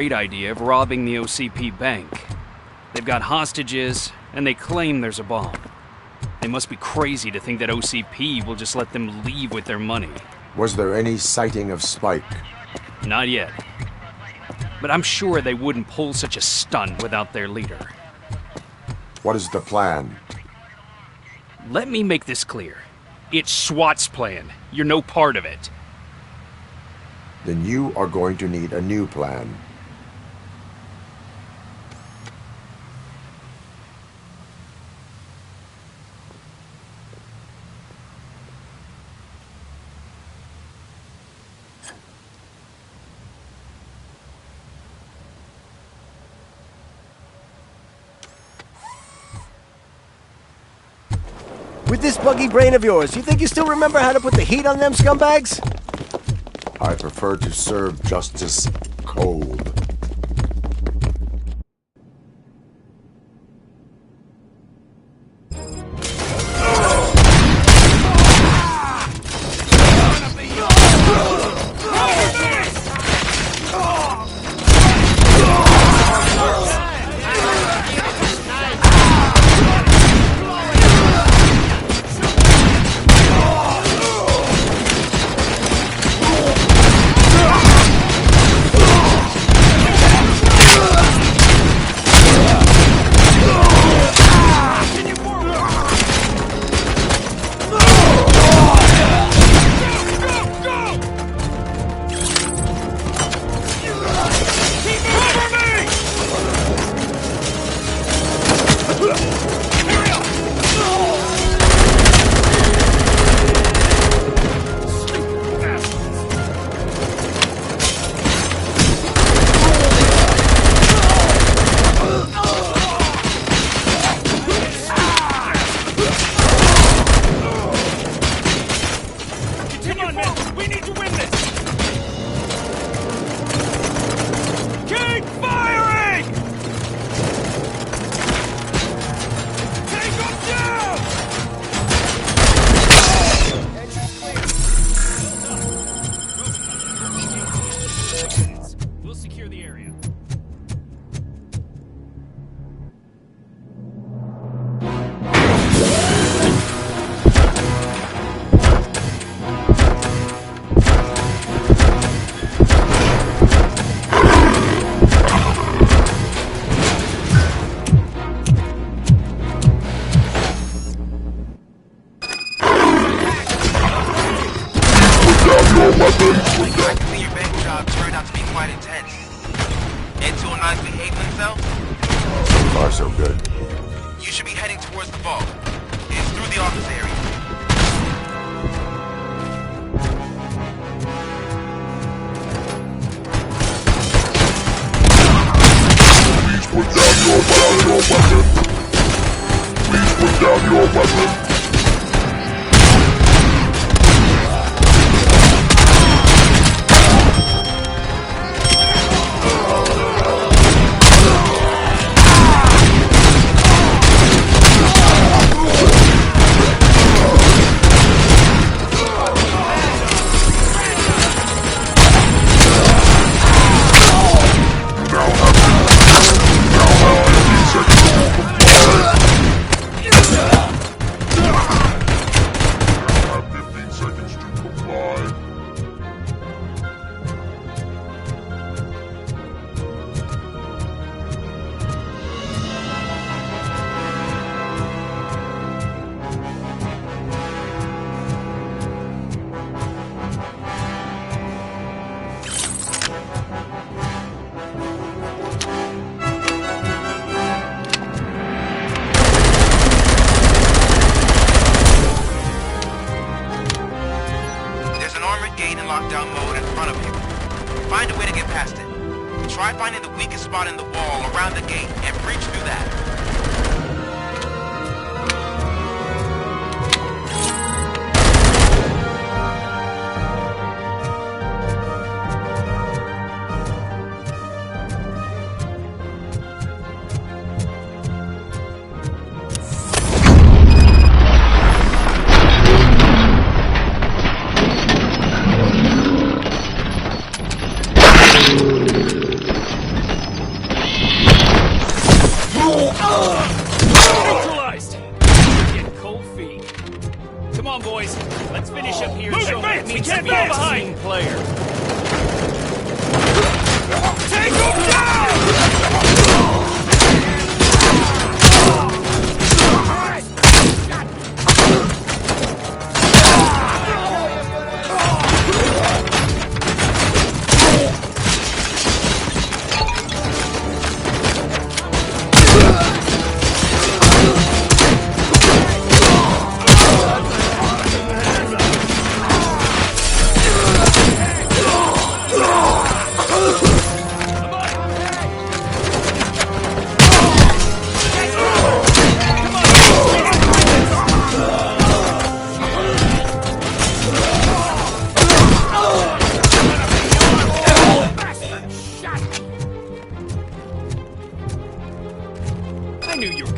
great idea of robbing the OCP bank. They've got hostages, and they claim there's a bomb. They must be crazy to think that OCP will just let them leave with their money. Was there any sighting of Spike? Not yet. But I'm sure they wouldn't pull such a stunt without their leader. What is the plan? Let me make this clear. It's SWAT's plan. You're no part of it. Then you are going to need a new plan. With this buggy brain of yours, you think you still remember how to put the heat on them scumbags? I prefer to serve justice cold.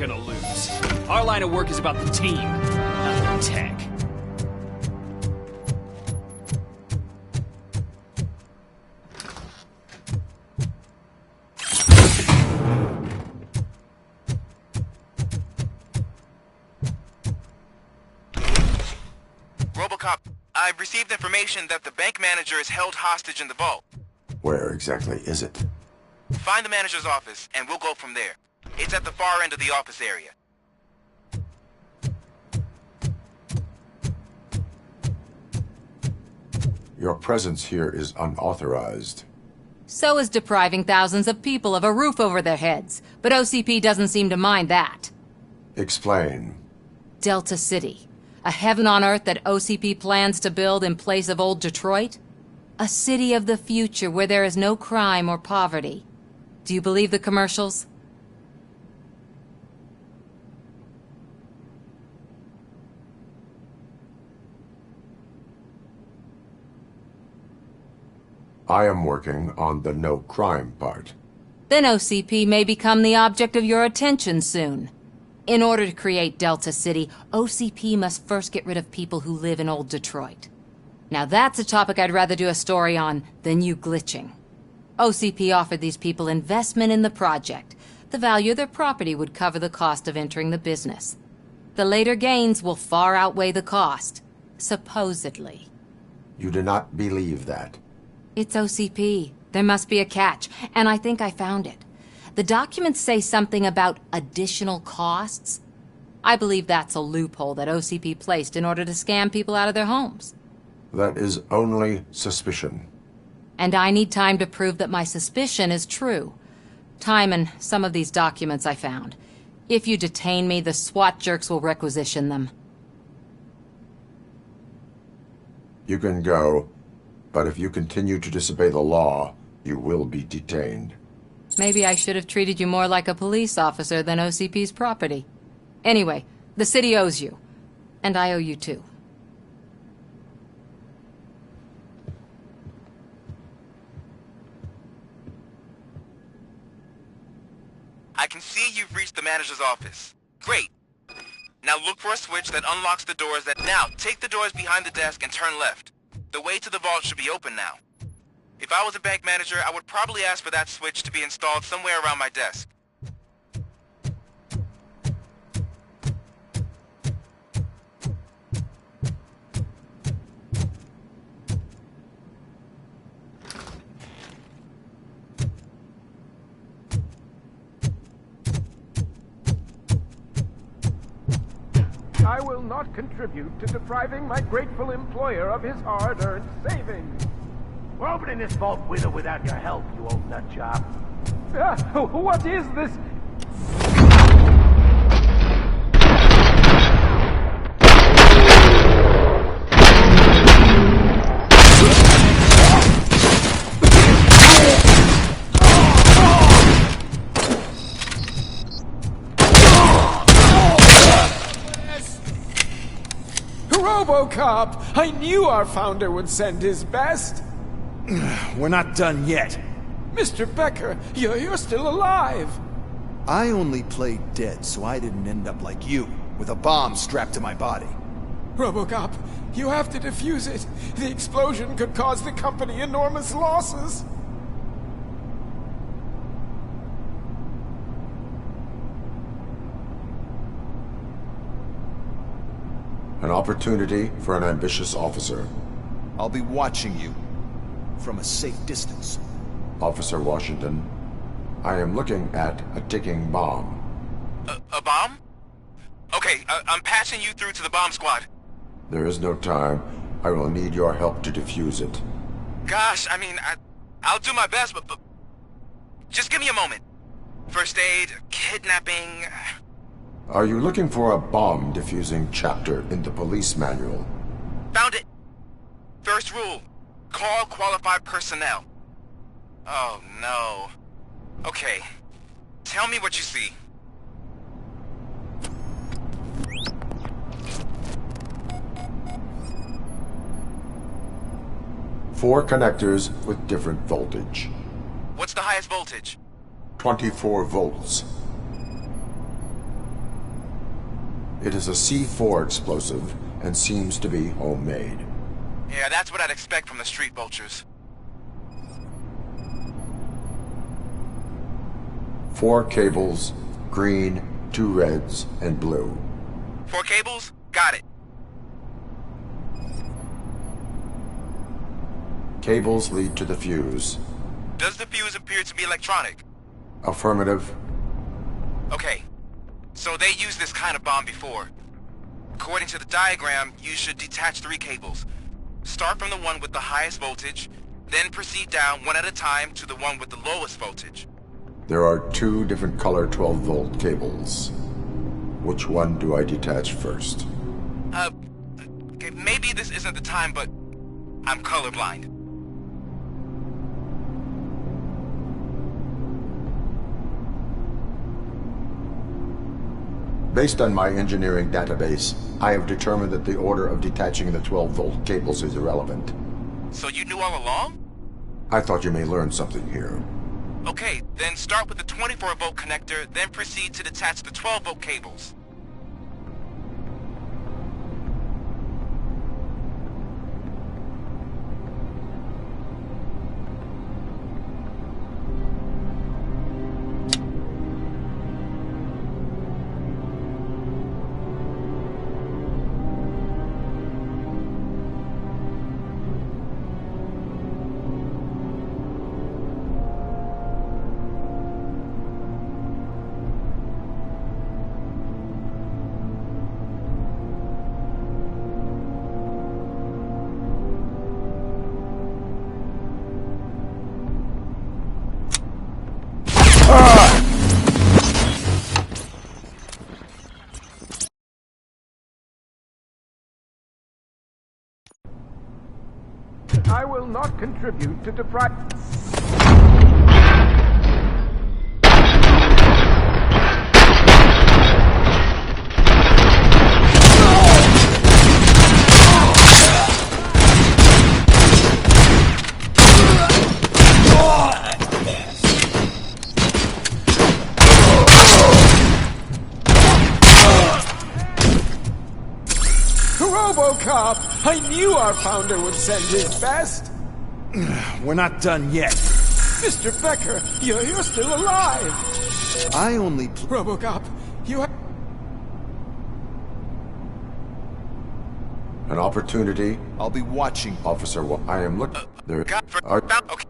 gonna lose. Our line of work is about the team, not the tech. RoboCop, I've received information that the bank manager is held hostage in the vault. Where exactly is it? Find the manager's office, and we'll go from there. It's at the far end of the office area. Your presence here is unauthorized. So is depriving thousands of people of a roof over their heads. But OCP doesn't seem to mind that. Explain. Delta City. A heaven on earth that OCP plans to build in place of old Detroit? A city of the future where there is no crime or poverty. Do you believe the commercials? I am working on the no crime part. Then OCP may become the object of your attention soon. In order to create Delta City, OCP must first get rid of people who live in old Detroit. Now that's a topic I'd rather do a story on than you glitching. OCP offered these people investment in the project. The value of their property would cover the cost of entering the business. The later gains will far outweigh the cost, supposedly. You do not believe that. It's OCP. There must be a catch, and I think I found it. The documents say something about additional costs. I believe that's a loophole that OCP placed in order to scam people out of their homes. That is only suspicion. And I need time to prove that my suspicion is true. Time and some of these documents I found. If you detain me, the SWAT jerks will requisition them. You can go, but if you continue to disobey the law, you will be detained. Maybe I should have treated you more like a police officer than OCP's property. Anyway, the city owes you. And I owe you too. I can see you've reached the manager's office. Great. Now look for a switch that unlocks the doors that... Now, take the doors behind the desk and turn left. The way to the vault should be open now. If I was a bank manager, I would probably ask for that switch to be installed somewhere around my desk. I will not contribute to depriving my grateful employer of his hard-earned savings. We're opening this vault with or without your help, you old nut job. What is this? RoboCop! I knew our founder would send his best. We're not done yet. Mr. Becker, you're still alive. I only played dead so I didn't end up like you, with a bomb strapped to my body. RoboCop, you have to defuse it. The explosion could cause the company enormous losses. An opportunity for an ambitious officer. I'll be watching you from a safe distance. Officer Washington, I am looking at a ticking bomb. A bomb? Okay, I'm passing you through to the bomb squad. There is no time. I will need your help to defuse it. Gosh, I mean, I'll do my best, but just give me a moment. First aid, kidnapping... Are you looking for a bomb defusing chapter in the police manual? Found it! First rule, call qualified personnel. Oh no. Okay, tell me what you see. Four connectors with different voltage. What's the highest voltage? 24 volts. It is a C4 explosive and seems to be homemade. Yeah, that's what I'd expect from the street vultures. 4 cables, green, 2 reds, and blue. 4 cables? Got it. Cables lead to the fuse. Does the fuse appear to be electronic? Affirmative. Okay. So they used this kind of bomb before. According to the diagram, you should detach 3 cables. Start from the one with the highest voltage, then proceed down one at a time to the one with the lowest voltage. There are 2 different color 12-volt cables. Which one do I detach first? Okay, maybe this isn't the time, but I'm colorblind. Based on my engineering database, I have determined that the order of detaching the 12-volt cables is irrelevant. So you knew all along? I thought you may learn something here. Okay, then start with the 24-volt connector, then proceed to detach the 12-volt cables. I will not contribute to deprive... RoboCop! I knew our founder would send his best! We're not done yet. Mr. Becker, you're still alive! I only RoboCop, you have... An opportunity, I'll be watching. Officer. I am looking. There are Okay.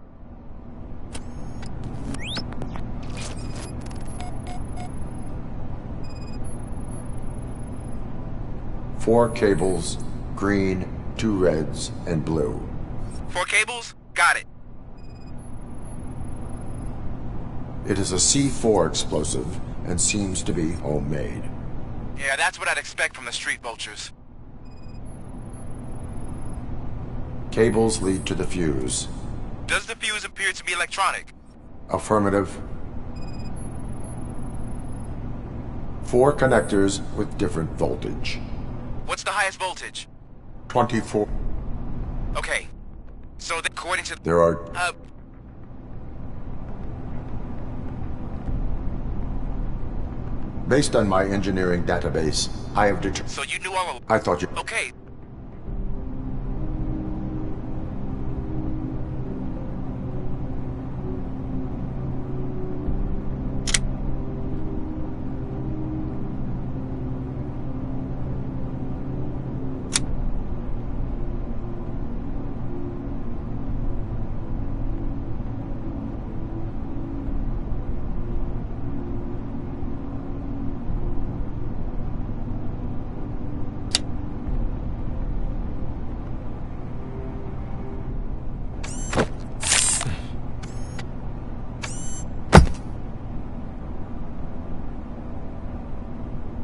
4 cables, green, 2 reds, and blue. 4 cables? Got it. It is a C4 explosive and seems to be homemade. Yeah, that's what I'd expect from the street vultures. Cables lead to the fuse. Does the fuse appear to be electronic? Affirmative. 4 connectors with different voltage. What's the highest voltage? 24. Okay. So according to... There are... Based on my engineering database, I have determined... So you knew all along? I thought you... Okay.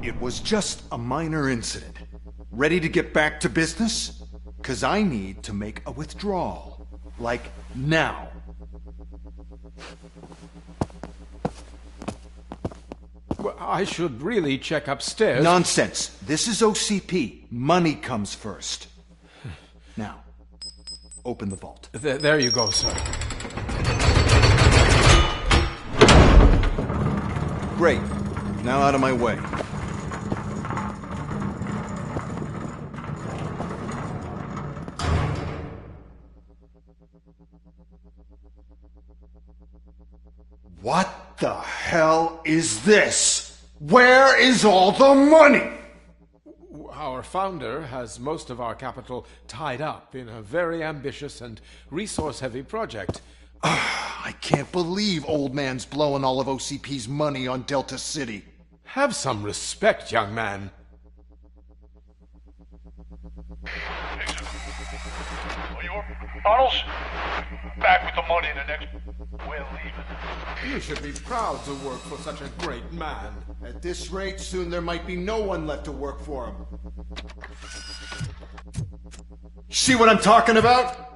It was just a minor incident. Ready to get back to business? 'Cause I need to make a withdrawal. Like, now. Well, I should really check upstairs. Nonsense. This is OCP. Money comes first. Now, open the vault. There you go, sir. Great. Now out of my way. What the hell is this? Where is all the money? Our founder has most of our capital tied up in a very ambitious and resource-heavy project. I can't believe old man's blowing all of OCP's money on Delta City. Have some respect, young man. Bottles? Back with the money in the next... We're leaving. You should be proud to work for such a great man. At this rate, soon there might be no one left to work for him. See what I'm talking about?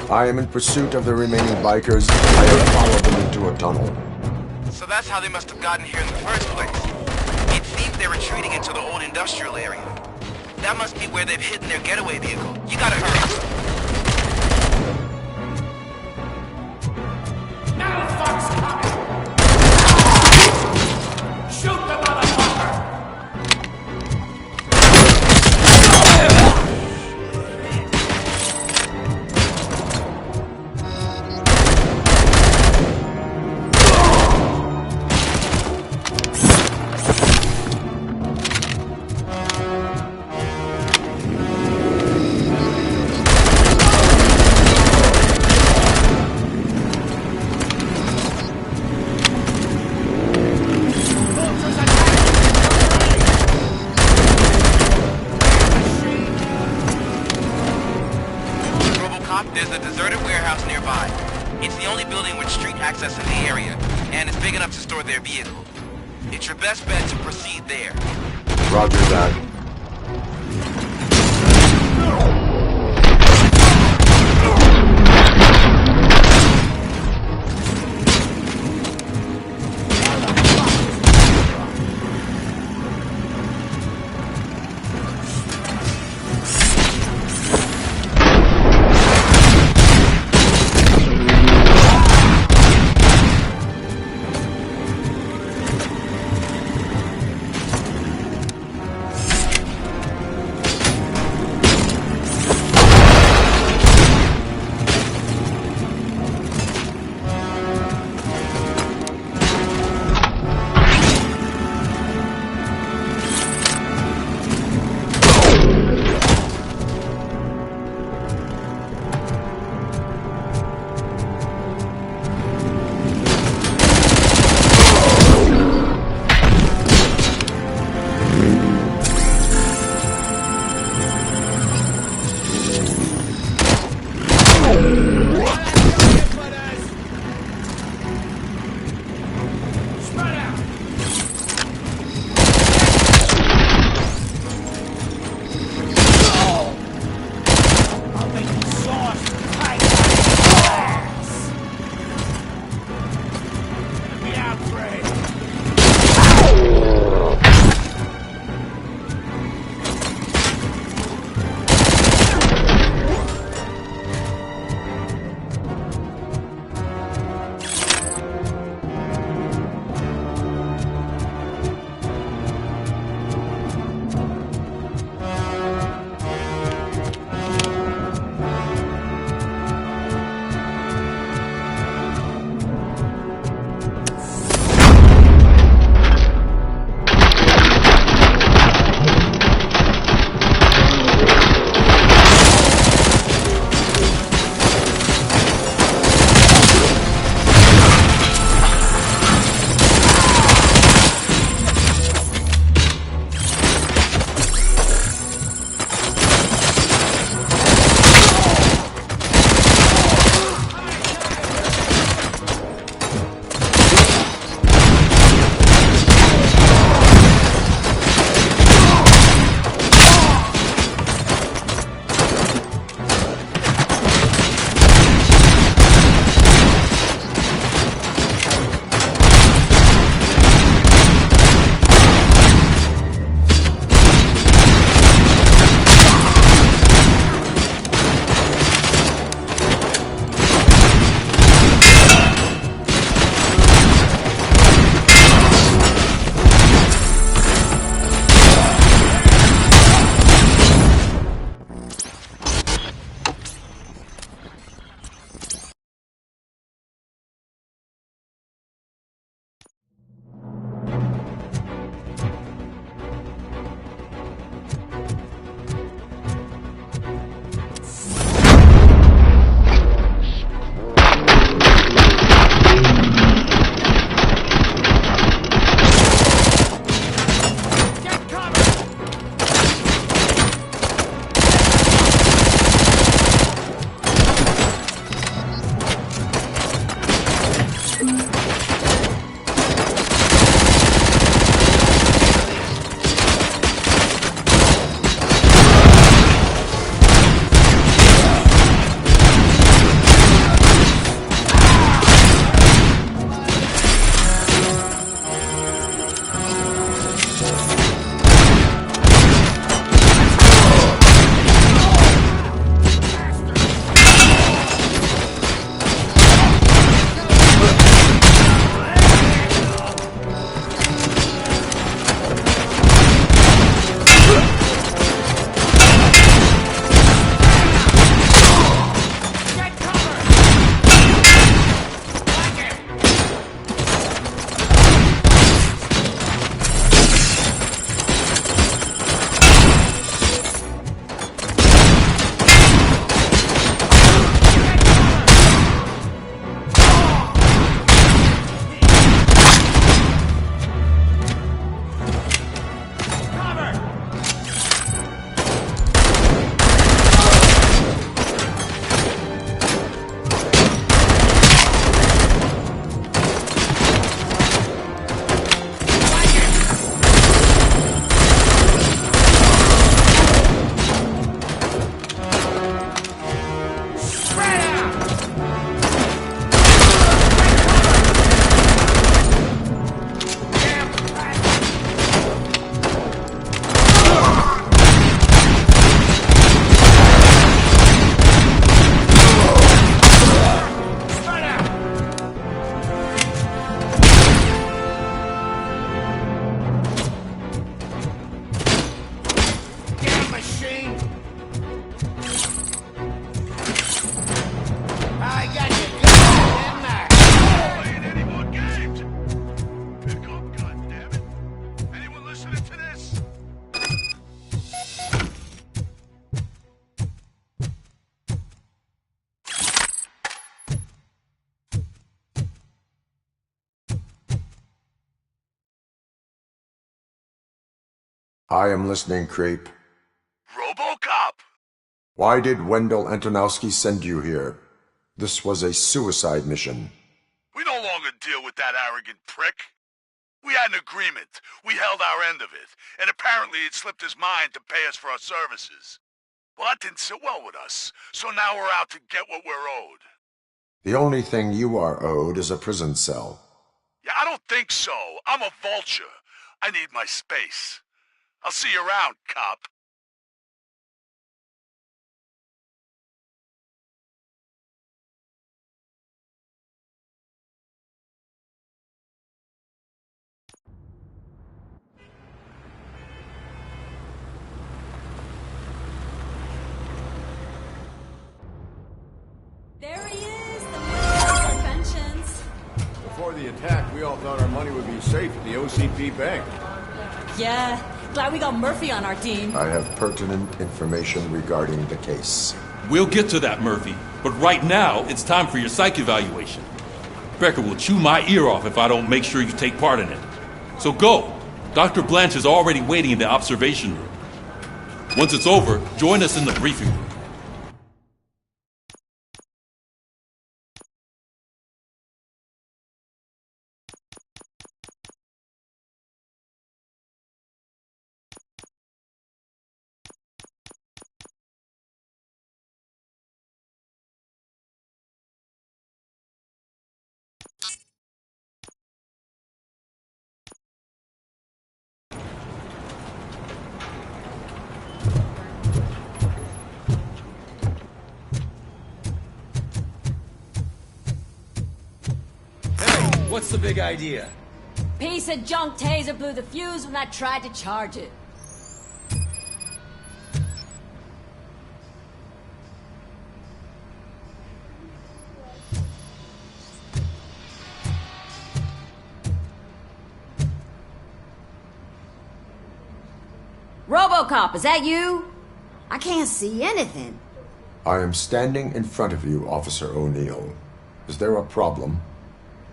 I am in pursuit of the remaining bikers. I have followed them into a tunnel. So that's how they must have gotten here in the first place. It seems they're retreating into the old industrial area. That must be where they've hidden their getaway vehicle. You gotta hurry. secret warehouse nearby. It's the only building with street access in the area, and it's big enough to store their vehicle. It's your best bet to proceed there. Roger that. I am listening, creep. RoboCop! Why did Wendell Antonowski send you here? This was a suicide mission. We no longer deal with that arrogant prick. We had an agreement. We held our end of it, and apparently it slipped his mind to pay us for our services. Well, that didn't sit well with us, so now we're out to get what we're owed. The only thing you are owed is a prison cell. Yeah, I don't think so. I'm a vulture. I need my space. I'll see you around, cop. There he is, the man of conventions. Before the attack, we all thought our money would be safe at the OCP bank. Yeah, glad we got Murphy on our team. I have pertinent information regarding the case. We'll get to that, Murphy. But right now, it's time for your psych evaluation. Becker will chew my ear off if I don't make sure you take part in it. So go. Dr. Blanche is already waiting in the observation room. Once it's over, join us in the briefing room. What's the big idea? Piece of junk taser blew the fuse when I tried to charge it. RoboCop, is that you? I can't see anything. I am standing in front of you, Officer O'Neill. Is there a problem?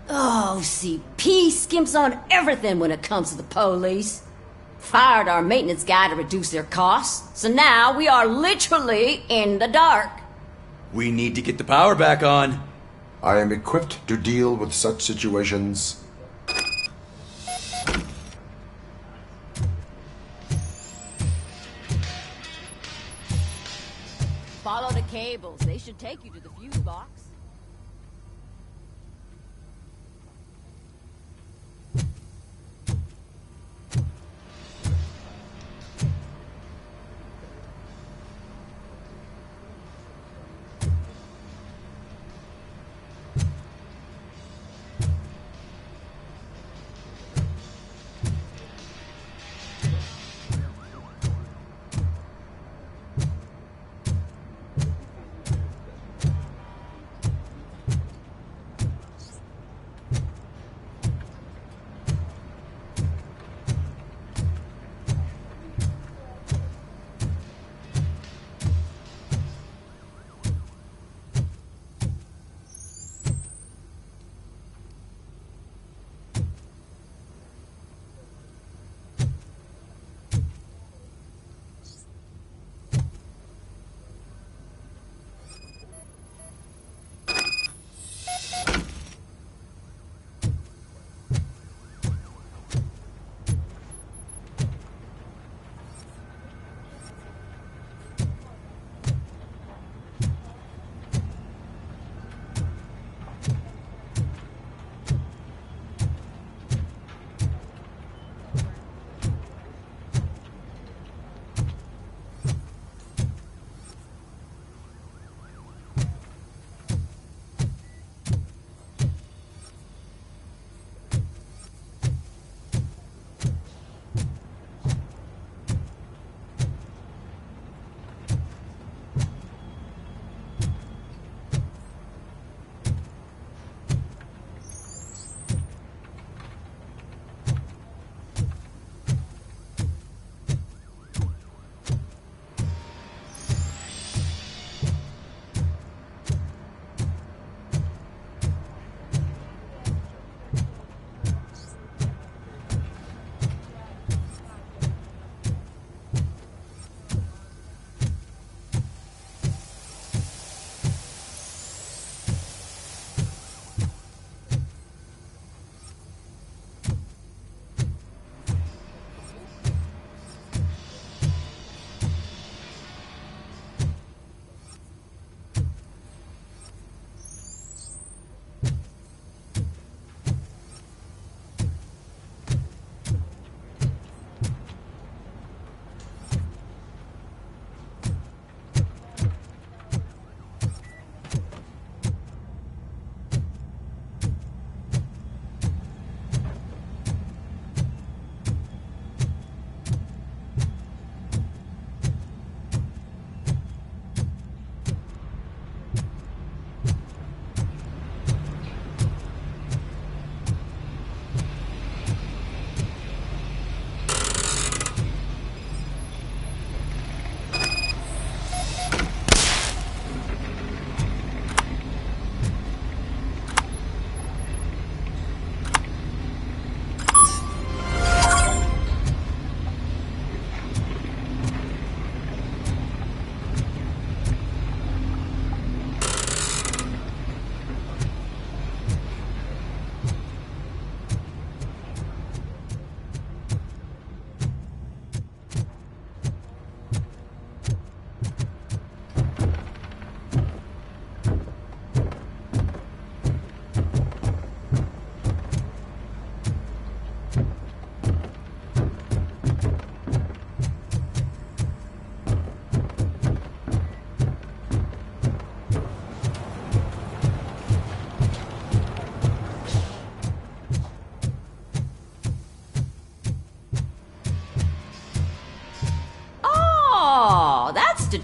Oh, CP skimps on everything when it comes to the police. Fired our maintenance guy to reduce their costs, so now we are literally in the dark. We need to get the power back on. I am equipped to deal with such situations. Follow the cables. They should take you to the fuse box.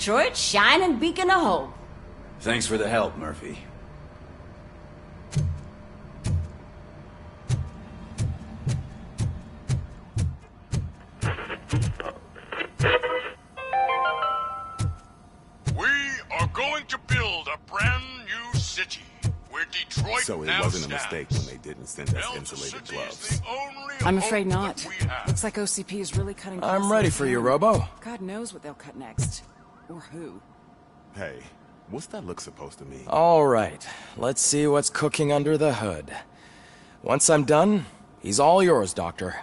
Detroit's shining beacon of hope. Thanks for the help, Murphy. We are going to build a brand new city where Detroit So it now wasn't a stands. mistake when they didn't send us Delta insulated City is gloves. the only I'm hope afraid not. that we have. Looks like OCP is really cutting I'm costs ready like for you, hell. Robo. God knows what they'll cut next. Or who. Hey, what's that look supposed to mean? All right, let's see what's cooking under the hood. Once I'm done, he's all yours, Doctor.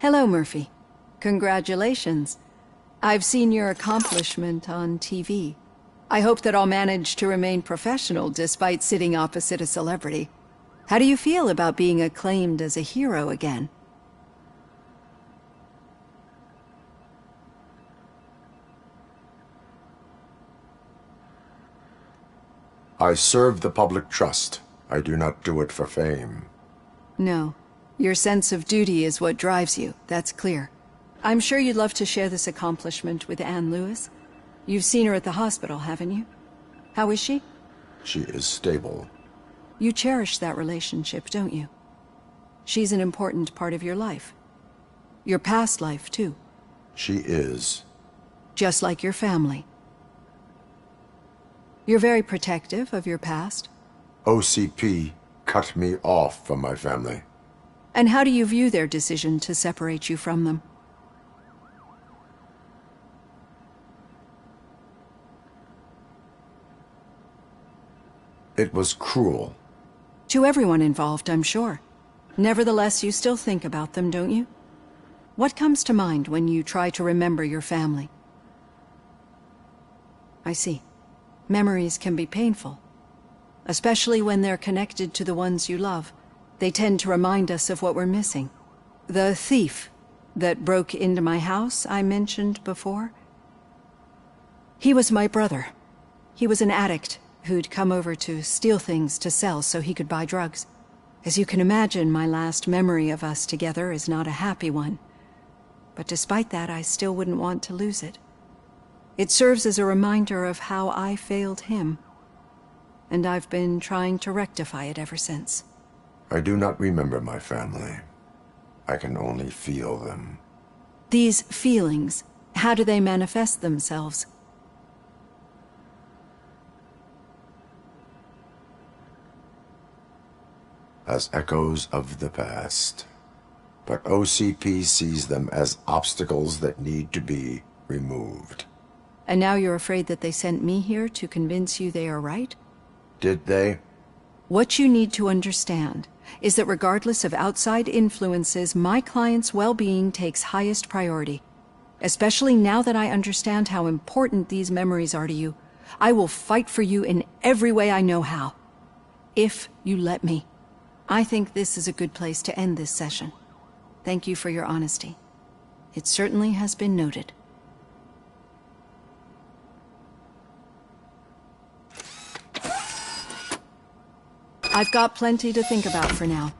Hello, Murphy. Congratulations. I've seen your accomplishment on TV. I hope that I'll manage to remain professional despite sitting opposite a celebrity. How do you feel about being acclaimed as a hero again? I serve the public trust. I do not do it for fame. No. Your sense of duty is what drives you, that's clear. I'm sure you'd love to share this accomplishment with Anne Lewis. You've seen her at the hospital, haven't you? How is she? She is stable. You cherish that relationship, don't you? She's an important part of your life. Your past life, too. She is. Just like your family. You're very protective of your past. OCP cut me off from my family. And how do you view their decision to separate you from them? It was cruel. To everyone involved, I'm sure. Nevertheless, you still think about them, don't you? What comes to mind when you try to remember your family? I see. Memories can be painful, especially when they're connected to the ones you love. They tend to remind us of what we're missing. The thief that broke into my house I mentioned before? He was my brother. He was an addict who'd come over to steal things to sell so he could buy drugs. As you can imagine, my last memory of us together is not a happy one. But despite that, I still wouldn't want to lose it. It serves as a reminder of how I failed him. And I've been trying to rectify it ever since. I do not remember my family. I can only feel them. These feelings, how do they manifest themselves? As echoes of the past. But OCP sees them as obstacles that need to be removed. And now you're afraid that they sent me here to convince you they are right? Did they? What you need to understand is that regardless of outside influences, my client's well-being takes highest priority. Especially now that I understand how important these memories are to you, I will fight for you in every way I know how. If you let me. I think this is a good place to end this session. Thank you for your honesty. It certainly has been noted. I've got plenty to think about for now.